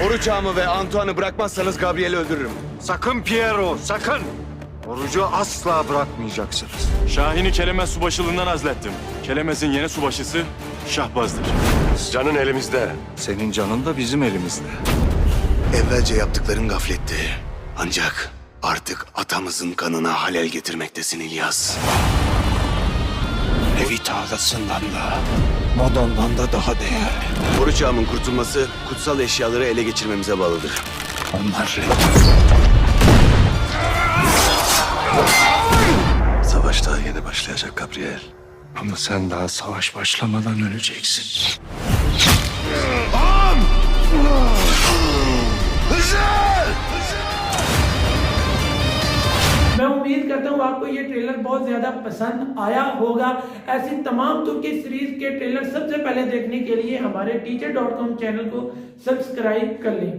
Oruç ağamı ve Antoine'ı bırakmazsanız Gabriel'i öldürürüm. Sakın Piero, sakın! Orucu asla bırakmayacaksınız. Şahin'i Kelemez subaşılığından azlettim. Kelemez'in yeni subaşısı Şahbaz'dır. Canın elimizde. Senin canın da bizim elimizde. Evvelce yaptıkların gafletti. Ancak artık atamızın kanına halel getirmektesin İlyas. Levit ağlasından da, Modon'dan da daha değerli. Oruç ağamın kurtulması kutsal eşyaları ele geçirmemize bağlıdır. Onlar Savaş daha yeni başlayacak Gabriel. ama sen daha savaş başlamadan öleceksin. मैं उम्मीद करता हूँ आपको ये ट्रेलर बहुत ज़्यादा पसंद आया होगा। ऐसी तमाम तुर्की सीरीज के ट्रेलर सबसे पहले देखने के लिए हमारे teacher.com चैनल को सब्सक्राइब कर लें।